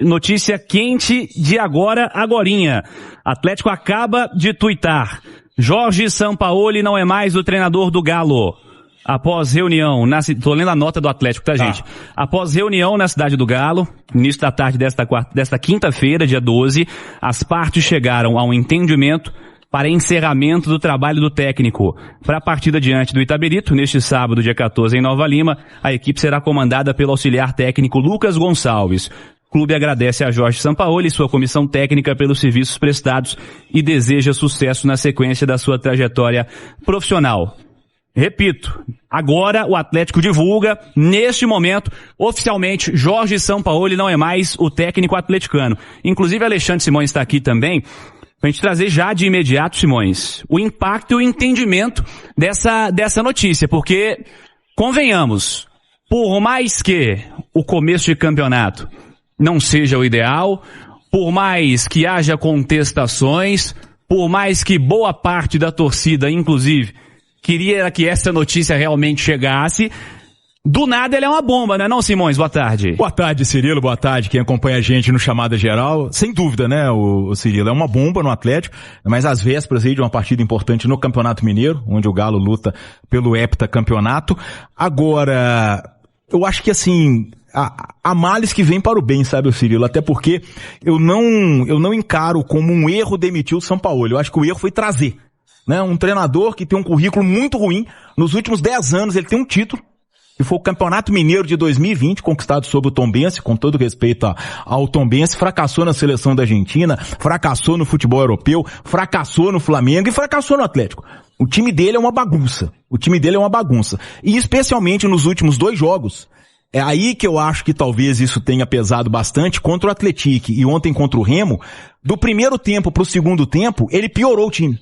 notícia quente de agorinha. Atlético acaba de tuitar. Jorge Sampaoli não é mais o treinador do Galo. Após reunião, tô lendo a nota do Atlético, tá, gente? Após reunião na cidade do Galo, início da tarde desta quinta-feira, dia 12, as partes chegaram a um entendimento para encerramento do trabalho do técnico. Para a partida diante do Itabirito, neste sábado, dia 14, em Nova Lima, a equipe será comandada pelo auxiliar técnico Lucas Gonçalves. O clube agradece a Jorge Sampaoli e sua comissão técnica pelos serviços prestados e deseja sucesso na sequência da sua trajetória profissional. Repito, agora o Atlético divulga, neste momento, oficialmente, Jorge Sampaoli não é mais o técnico atleticano. Inclusive, Alexandre Simões está aqui também, pra gente trazer já de imediato, Simões, o impacto e o entendimento dessa notícia, porque, convenhamos, por mais que o começo de campeonato não seja o ideal, por mais que haja contestações, por mais que boa parte da torcida, inclusive, queria que essa notícia realmente chegasse, do nada ele é uma bomba, né não, Simões? Boa tarde. Boa tarde, Cirilo, boa tarde, quem acompanha a gente no Chamada Geral. Sem dúvida, né, o Cirilo, é uma bomba no Atlético, mas às vésperas aí de uma partida importante no Campeonato Mineiro, onde o Galo luta pelo heptacampeonato. Agora, eu acho que assim, há males que vêm para o bem, sabe, o Cirilo? Até porque eu não encaro como um erro demitir o Sampaoli. Eu acho que o erro foi trazer, né, um treinador que tem um currículo muito ruim. Nos últimos 10 anos ele tem um título, que foi o Campeonato Mineiro de 2020, conquistado sob o Tombense, com todo respeito ao Tombense, fracassou na seleção da Argentina, fracassou no futebol europeu, fracassou no Flamengo e fracassou no Atlético. O time dele é uma bagunça. E especialmente nos últimos 2 jogos, é aí que eu acho que talvez isso tenha pesado bastante contra o Atlético e ontem contra o Remo. Do primeiro tempo para o segundo tempo, ele piorou o time,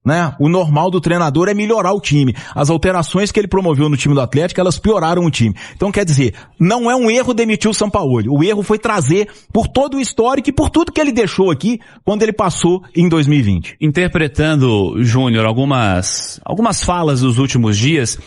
né? O normal do treinador é melhorar o time. As alterações que ele promoveu no time do Atlético, elas pioraram o time. Então, quer dizer, não é um erro demitir o Sampaoli. O erro foi trazer por todo o histórico e por tudo que ele deixou aqui quando ele passou em 2020. Interpretando, Júnior, algumas falas dos últimos dias,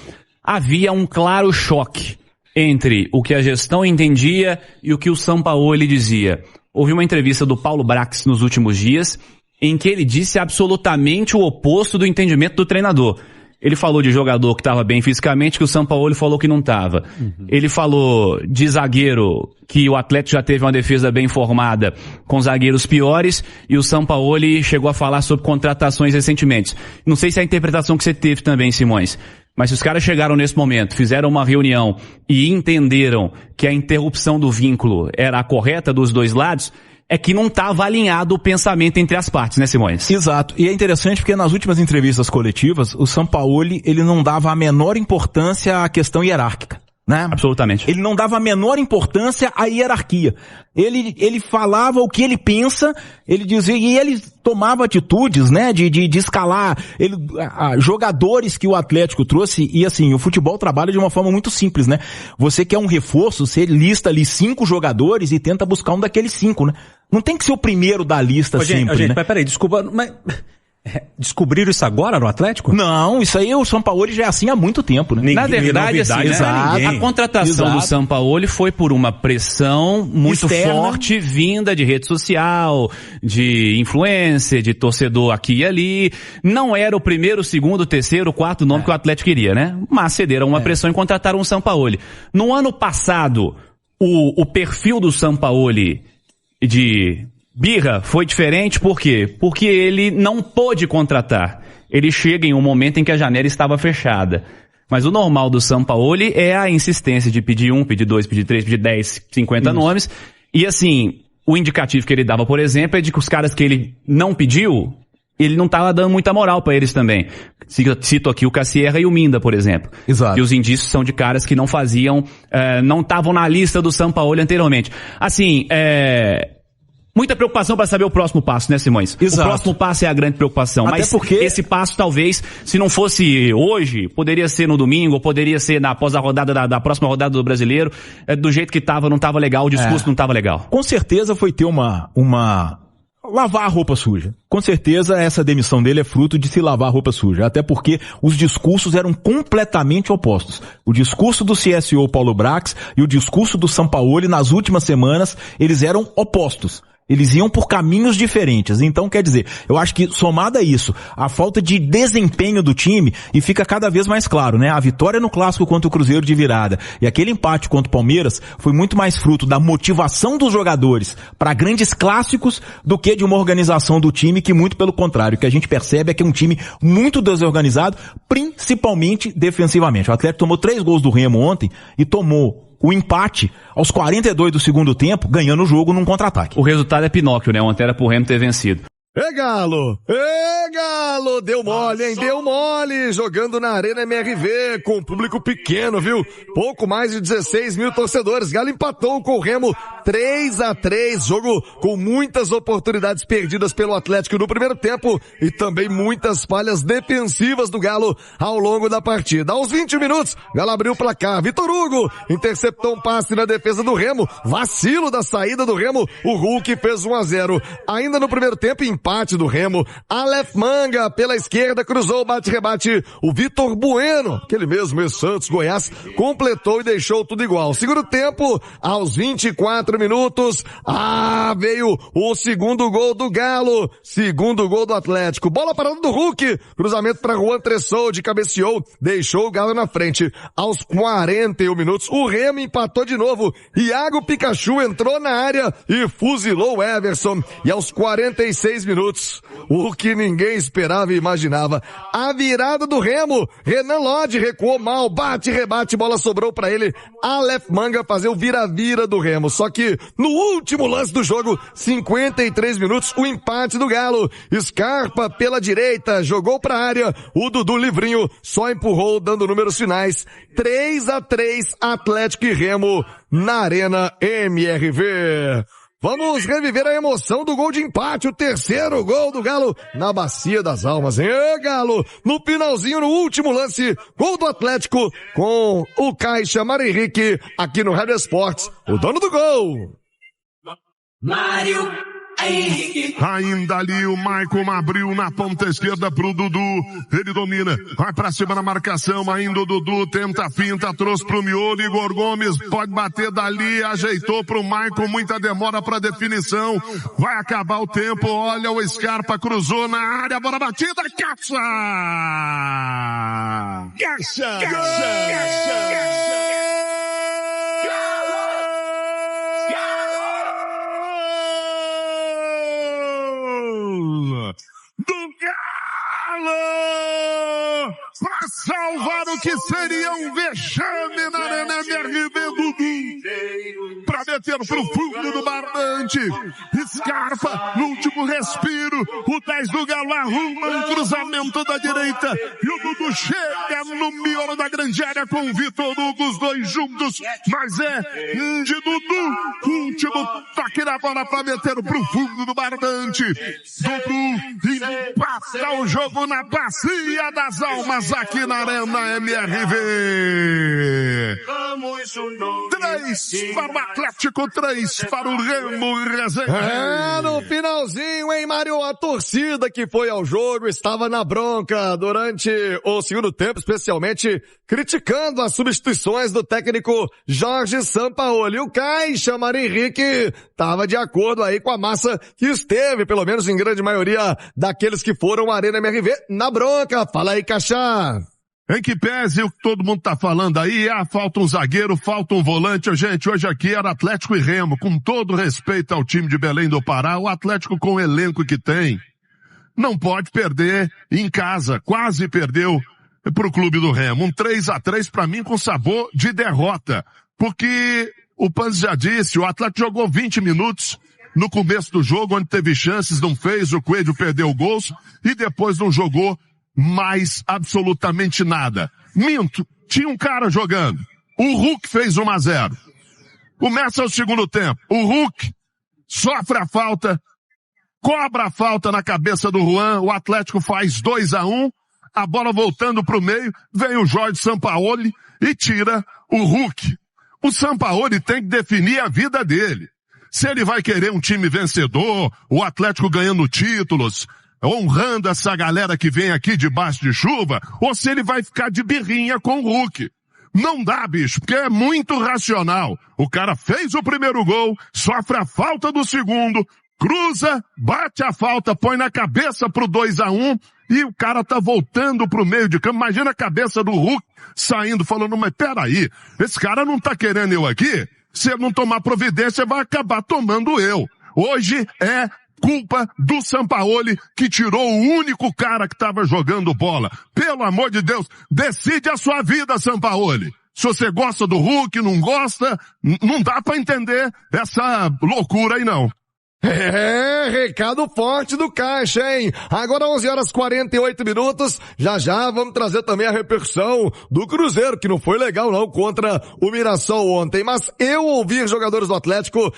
havia um claro choque entre o que a gestão entendia e o que o Sampaoli dizia. Houve uma entrevista do Paulo Brax nos últimos dias, em que ele disse absolutamente o oposto do entendimento do treinador. Ele falou de jogador que estava bem fisicamente, que o Sampaoli falou que não estava. Ele falou de zagueiro, que o Atlético já teve uma defesa bem formada com zagueiros piores, e o Sampaoli chegou a falar sobre contratações recentemente. Não sei se é a interpretação que você teve também, Simões, mas se os caras chegaram nesse momento, fizeram uma reunião e entenderam que a interrupção do vínculo era a correta dos dois lados, é que não estava alinhado o pensamento entre as partes, né, Simões? Exato. E é interessante porque nas últimas entrevistas coletivas, o Sampaoli, ele não dava a menor importância à questão hierárquica, né? Absolutamente. Ele não dava a menor importância à hierarquia. Ele falava o que ele pensa, ele dizia, e ele tomava atitudes, né, de escalar jogadores que o Atlético trouxe. E assim, o futebol trabalha de uma forma muito simples, né? Você quer um reforço, você lista ali 5 jogadores e tenta buscar um daqueles 5, né? Não tem que ser o primeiro da lista sempre, gente, né? Mas peraí, desculpa, mas descobriram isso agora no Atlético? Não, isso aí o Sampaoli já é assim há muito tempo, né? Na verdade, assim, né? A contratação do Sampaoli foi por uma pressão muito forte, vinda de rede social, de influência, de torcedor aqui e ali. Não era o primeiro, segundo, terceiro, quarto nome que o Atlético queria, né? Mas cederam uma pressão e contrataram o Sampaoli. No ano passado, o perfil do Sampaoli de birra foi diferente, por quê? Porque ele não pôde contratar. Ele chega em um momento em que a janela estava fechada. Mas o normal do Sampaoli é a insistência de pedir 1, pedir 2, pedir 3, pedir 10, 50 nomes. E assim, o indicativo que ele dava, por exemplo, é de que os caras que ele não pediu, ele não estava dando muita moral para eles também. Cito aqui o Cassierra e o Minda, por exemplo. Exato. E os indícios são de caras que não faziam, não estavam na lista do Sampaoli anteriormente. Assim, muita preocupação para saber o próximo passo, né, Simões? Exato. O próximo passo é a grande preocupação. Até mas porque esse passo, talvez, se não fosse hoje, poderia ser no domingo, ou poderia ser após a rodada da próxima rodada do Brasileiro. Do jeito que tava, não tava legal, o discurso não tava legal. Com certeza foi ter lavar a roupa suja. Com certeza essa demissão dele é fruto de se lavar a roupa suja, até porque os discursos eram completamente opostos. O discurso do CSO Paulo Brax e o discurso do Sampaoli nas últimas semanas, eles eram opostos. Eles iam por caminhos diferentes. Então, quer dizer, eu acho que somado a isso, a falta de desempenho do time, e fica cada vez mais claro, né? A vitória no clássico contra o Cruzeiro de virada e aquele empate contra o Palmeiras foi muito mais fruto da motivação dos jogadores para grandes clássicos do que de uma organização do time que, muito pelo contrário, o que a gente percebe é que é um time muito desorganizado, principalmente defensivamente. O Atlético tomou 3 gols do Remo ontem e tomou o empate aos 42 do segundo tempo, ganhando o jogo num contra-ataque. O resultado é Pinóquio, né? Ontem era pro Remo ter vencido. Galo! Galo! Deu mole, hein? Deu mole! Jogando na Arena MRV, com um público pequeno, viu? Pouco mais de 16 mil torcedores. Galo empatou com o Remo 3-3. Jogo com muitas oportunidades perdidas pelo Atlético no primeiro tempo e também muitas falhas defensivas do Galo ao longo da partida. Aos 20 minutos, Galo abriu o placar. Vitor Hugo interceptou um passe na defesa do Remo. Vacilo da saída do Remo. O Hulk fez 1-0. Ainda no primeiro tempo, empate do Remo. Aleph Manga pela esquerda cruzou o bate-rebate. O Vitor Bueno, aquele mesmo ex-Santos Goiás, completou e deixou tudo igual. Segundo tempo, aos 24 minutos, veio o segundo gol do Galo. Segundo gol do Atlético. Bola parada do Hulk. Cruzamento para Juan Tressoldi, cabeceou, deixou o Galo na frente. Aos 41 minutos, o Remo empatou de novo. Iago Pikachu entrou na área e fuzilou o Everson. E aos 46 minutos, o que ninguém esperava e imaginava, a virada do Remo. Renan Lodge recuou mal, bate-rebate, bola sobrou para ele. Aleph Manga fazer o vira-vira do Remo. Só que no último lance do jogo, 53 minutos, o empate do Galo. Scarpa pela direita, jogou pra área. O Dudu Livrinho só empurrou, dando números finais. 3-3, Atlético e Remo na Arena MRV. Vamos reviver a emoção do gol de empate, o terceiro gol do Galo na Bacia das Almas, hein? Galo, no finalzinho, no último lance, gol do Atlético com o Caixa Mário Henrique, aqui no Rádio Esportes, o dono do gol. Mário Henrique. Ainda ali o Maicon abriu na ponta esquerda pro Dudu. Ele domina, vai pra cima na marcação. Ainda o Dudu tenta a finta, trouxe pro miolo. Igor Gomes pode bater dali, ajeitou pro Maicon. Muita demora pra definição. Vai acabar o tempo. Olha o Scarpa, cruzou na área, bola batida. Caixa! Caixa! Caixa! Do Galo para salvar o que seria um vexame na Arena MRV, Dudu para meter pro fundo do barbante. Scarpa no último respiro, o 10 do Galo arruma um cruzamento da direita e o Dudu chega no miolo da grande área com o Vitor Hugo, os dois juntos, mas é de Dudu, o último toque na bola para meter pro fundo do barbante. Dudu empata o jogo na Bacia das Almas aqui na Arena MRV. 3 para o Atlético, 3 para o Remo Resende. No finalzinho, hein, Mário? A torcida que foi ao jogo estava na bronca durante o segundo tempo, especialmente criticando as substituições do técnico Jorge Sampaoli. O Caixa Mário Henrique estava de acordo aí com a massa que esteve, pelo menos em grande maioria daqueles que foram à Arena MRV, na bronca. Fala aí, Caixa. Em que pese o que todo mundo tá falando aí, falta um zagueiro, falta um volante. Gente, hoje aqui era Atlético e Remo, com todo respeito ao time de Belém do Pará, o Atlético com o elenco que tem, não pode perder em casa, quase perdeu pro clube do Remo. Um 3-3 pra mim com sabor de derrota, porque o Panzi já disse, o Atlético jogou 20 minutos no começo do jogo, onde teve chances, não fez, o Coelho perdeu gols, e depois não jogou mais absolutamente nada. Minto, tinha um cara jogando. O Hulk fez 1-0. Começa o segundo tempo. O Hulk sofre a falta, cobra a falta na cabeça do Juan, o Atlético faz 2-1, a bola voltando pro meio, vem o Jorge Sampaoli e tira o Hulk. O Sampaoli tem que definir a vida dele. Se ele vai querer um time vencedor, o Atlético ganhando títulos, honrando essa galera que vem aqui debaixo de chuva, ou se ele vai ficar de birrinha com o Hulk. Não dá, bicho, porque é muito racional. O cara fez o primeiro gol, sofre a falta do segundo, cruza, bate a falta, põe na cabeça pro 2-1 e o cara tá voltando pro meio de campo. Imagina a cabeça do Hulk saindo, falando, mas peraí, esse cara não tá querendo eu aqui? Se ele não tomar providência, vai acabar tomando eu. Hoje é culpa do Sampaoli, que tirou o único cara que estava jogando bola. Pelo amor de Deus, decide a sua vida, Sampaoli. Se você gosta do Hulk, não gosta, não dá pra entender essa loucura aí não. É, recado forte do Caixa, hein? Agora 11h48, já vamos trazer também a repercussão do Cruzeiro, que não foi legal não contra o Mirassol ontem, mas eu ouvi jogadores do Atlético,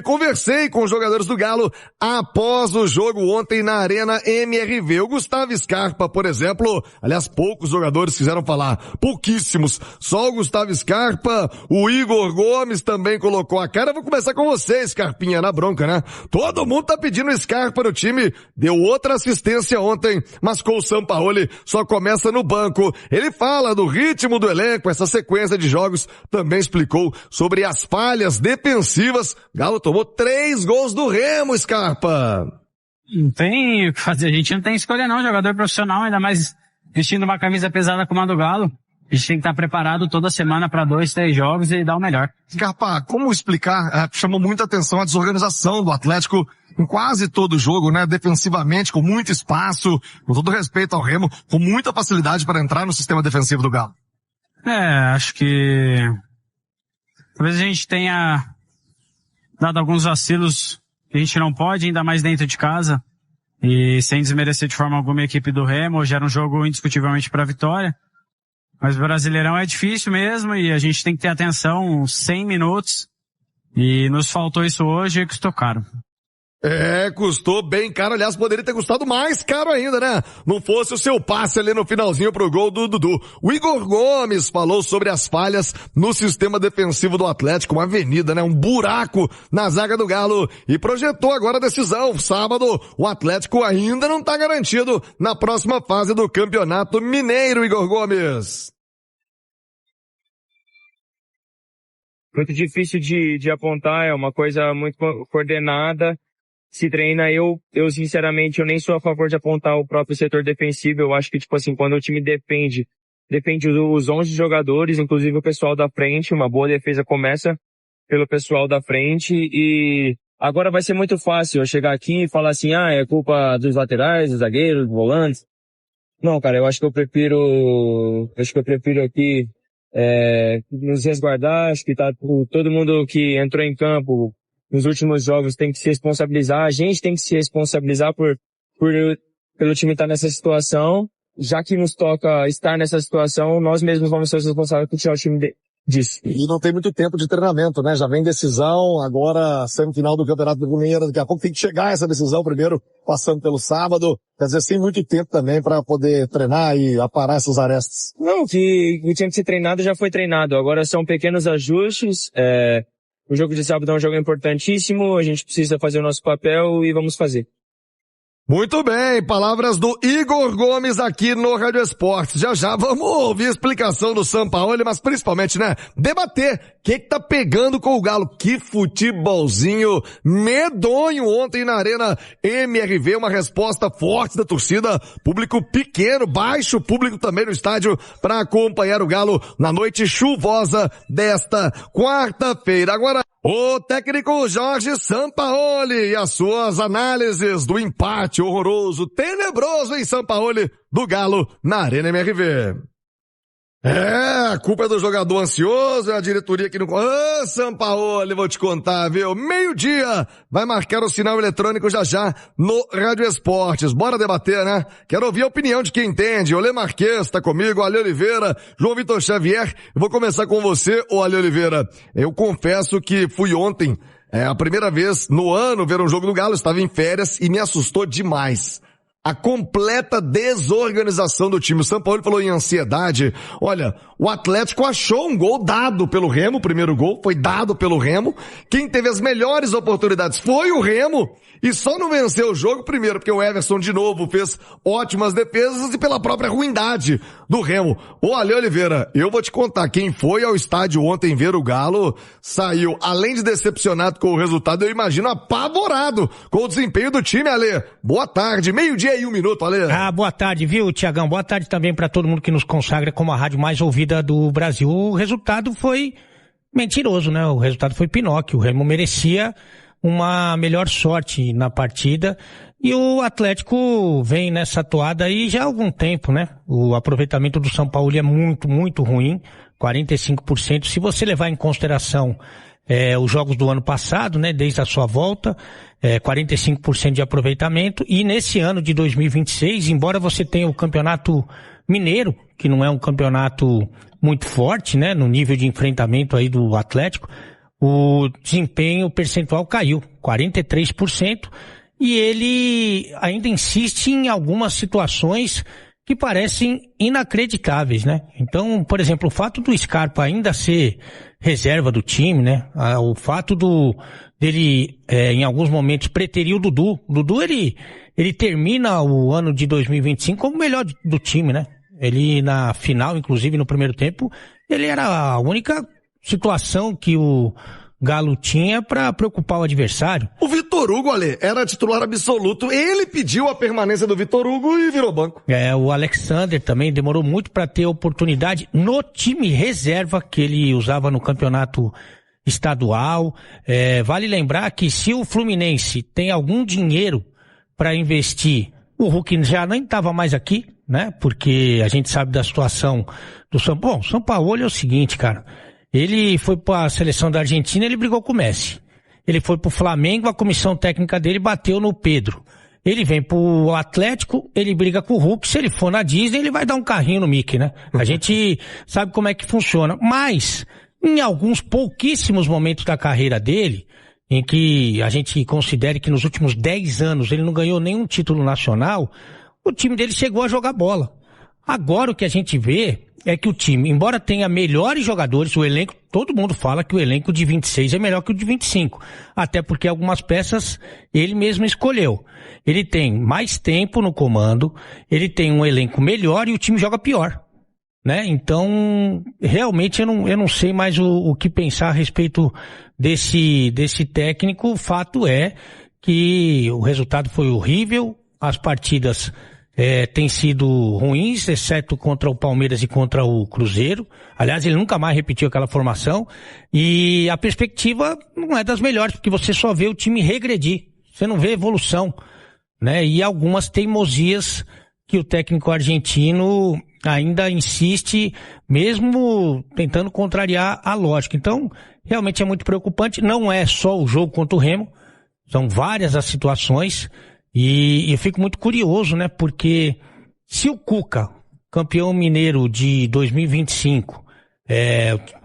conversei com os jogadores do Galo após o jogo ontem na Arena MRV. O Gustavo Scarpa, por exemplo, aliás, poucos jogadores quiseram falar, pouquíssimos, só o Gustavo Scarpa, o Igor Gomes também colocou a cara. Eu vou começar com você, Scarpinha, na bronca, né? Todo mundo tá pedindo Scarpa no time, deu outra assistência ontem, mas com o Sampaoli só começa no banco. Ele fala do ritmo do elenco, essa sequência de jogos, também explicou sobre as falhas defensivas. Galo tomou 3 gols do Remo, Scarpa. Não tem o que fazer, a gente não tem escolha não, jogador profissional, ainda mais vestindo uma camisa pesada como a do Galo. A gente tem que estar preparado toda semana para 2, 3 jogos e dar o melhor. Scarpa, como explicar? Chamou muita atenção a desorganização do Atlético em quase todo jogo, né? Defensivamente, com muito espaço, com todo respeito ao Remo, com muita facilidade para entrar no sistema defensivo do Galo. Acho que talvez a gente tenha dado alguns vacilos que a gente não pode, ainda mais dentro de casa. E sem desmerecer de forma alguma a equipe do Remo, hoje era um jogo indiscutivelmente para a vitória. Mas o Brasileirão é difícil mesmo e a gente tem que ter atenção 100 minutos. E nos faltou isso hoje e custou caro. Custou bem caro. Aliás, poderia ter custado mais caro ainda, né? Não fosse o seu passe ali no finalzinho pro gol do Dudu. O Igor Gomes falou sobre as falhas no sistema defensivo do Atlético. Uma avenida, né? Um buraco na zaga do Galo. E projetou agora a decisão. Sábado, o Atlético ainda não tá garantido na próxima fase do Campeonato Mineiro, Igor Gomes. Muito difícil de apontar, é uma coisa muito coordenada. Se treina, eu sinceramente, eu nem sou a favor de apontar o próprio setor defensivo. Eu acho que, tipo assim, quando o time depende dos 11 jogadores, inclusive o pessoal da frente, uma boa defesa começa pelo pessoal da frente e agora vai ser muito fácil eu chegar aqui e falar assim, é culpa dos laterais, dos zagueiros, dos volantes. Não, cara, eu acho que eu prefiro aqui, nos resguardar. Acho que tá todo mundo que entrou em campo nos últimos jogos tem que se responsabilizar, a gente tem que se responsabilizar pelo time estar nessa situação, já que nos toca estar nessa situação, nós mesmos vamos ser os responsáveis por tirar o time disso. E não tem muito tempo de treinamento, né? Já vem decisão, agora semifinal do Campeonato Mineiro, daqui a pouco tem que chegar essa decisão primeiro, passando pelo sábado, quer dizer, sem muito tempo também para poder treinar e aparar essas arestas. Não, que tinha que ser treinado já foi treinado, agora são pequenos ajustes, o jogo de sábado é um jogo importantíssimo, a gente precisa fazer o nosso papel e vamos fazer. Muito bem, palavras do Igor Gomes aqui no Rádio Esportes. Já vamos ouvir a explicação do Sampaoli, mas principalmente, né, debater o que tá pegando com o Galo. Que futebolzinho medonho ontem na Arena MRV, uma resposta forte da torcida, público pequeno, baixo público também no estádio para acompanhar o Galo na noite chuvosa desta quarta-feira. Agora, o técnico Jorge Sampaoli e as suas análises do empate horroroso, tenebroso em Sampaoli do Galo na Arena MRV. A culpa é do jogador ansioso, é a diretoria que não... Sampaoli, vou te contar, viu? 12:00 vai marcar o sinal eletrônico já no Rádio Esportes. Bora debater, né? Quero ouvir a opinião de quem entende. Olê Marques tá comigo, Ale Oliveira, João Vitor Xavier. Eu vou começar com você, Ale Oliveira. Eu confesso que fui ontem, a primeira vez no ano ver um jogo do Galo, estava em férias e me assustou demais. a completa desorganização do time. O São Paulo falou em ansiedade. Olha, o Atlético achou um gol dado pelo Remo, o primeiro gol foi dado pelo Remo. Quem teve as melhores oportunidades foi o Remo e só não venceu o jogo, primeiro, porque o Everson de novo fez ótimas defesas e pela própria ruindade do Remo. Ô, Ale Oliveira, eu vou te contar, quem foi ao estádio ontem ver o Galo saiu, além de decepcionado com o resultado, eu imagino apavorado com o desempenho do time, Ale. Boa tarde, 12:01, Ale. Ah, boa tarde, viu, Tiagão? Boa tarde também para todo mundo que nos consagra como a rádio mais ouvida do Brasil. O resultado foi mentiroso, né? O resultado foi Pinóquio. O Remo merecia uma melhor sorte na partida e o Atlético vem nessa toada aí já há algum tempo, né? O aproveitamento do São Paulo é muito, muito ruim, 45%. Se você levar em consideração os jogos do ano passado, né? Desde a sua volta, 45% de aproveitamento, e nesse ano de 2026, embora você tenha o Campeonato Mineiro, que não é um campeonato muito forte, né? No nível de enfrentamento aí do Atlético, o desempenho percentual caiu, 43%, e ele ainda insiste em algumas situações que parecem inacreditáveis, né? Então, por exemplo, o fato do Scarpa ainda ser reserva do time, né? O fato dele, em alguns momentos, preterir o Dudu. O Dudu, ele termina o ano de 2025 como o melhor do time, né? Ele, na final, inclusive no primeiro tempo, ele era a única situação que o Galo tinha para preocupar o adversário. O Vitor Hugo, Ale, era titular absoluto. Ele pediu a permanência do Vitor Hugo e virou banco. O Alexander também demorou muito para ter oportunidade no time reserva que ele usava no campeonato estadual. Vale lembrar que se o Fluminense tem algum dinheiro para investir, o Hulk já nem estava mais aqui, né? Porque a gente sabe da situação do São Paulo. Bom, São Paulo é o seguinte, cara. Ele foi para a seleção da Argentina, ele brigou com o Messi. Ele foi pro Flamengo, a comissão técnica dele bateu no Pedro. Ele vem pro Atlético, ele briga com o Hulk. Se ele for na Disney, ele vai dar um carrinho no Mickey, né? A gente sabe como é que funciona. Mas, em alguns pouquíssimos momentos da carreira dele, em que a gente considere que nos últimos 10 anos ele não ganhou nenhum título nacional, o time dele chegou a jogar bola. Agora o que a gente vê é que o time, embora tenha melhores jogadores, o elenco, todo mundo fala que o elenco de 26 é melhor que o de 25. Até porque algumas peças ele mesmo escolheu. Ele tem mais tempo no comando, ele tem um elenco melhor e o time joga pior, né? Então, realmente eu não sei mais o que pensar a respeito desse técnico. O fato é que o resultado foi horrível, as partidas têm sido ruins, exceto contra o Palmeiras e contra o Cruzeiro. Aliás, ele nunca mais repetiu aquela formação. E a perspectiva não é das melhores, porque você só vê o time regredir. Você não vê evolução, né? E algumas teimosias que o técnico argentino ainda insiste, mesmo tentando contrariar a lógica. Então, realmente é muito preocupante. Não é só o jogo contra o Remo, são várias as situações. E eu fico muito curioso, né? Porque se o Cuca, campeão mineiro de 2025,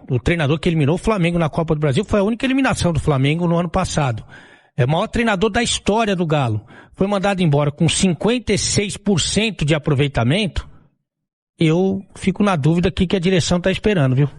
o treinador que eliminou o Flamengo na Copa do Brasil, foi a única eliminação do Flamengo no ano passado. É o maior treinador da história do Galo. Foi mandado embora com 56% de aproveitamento. Eu fico na dúvida o que a direção está esperando, viu?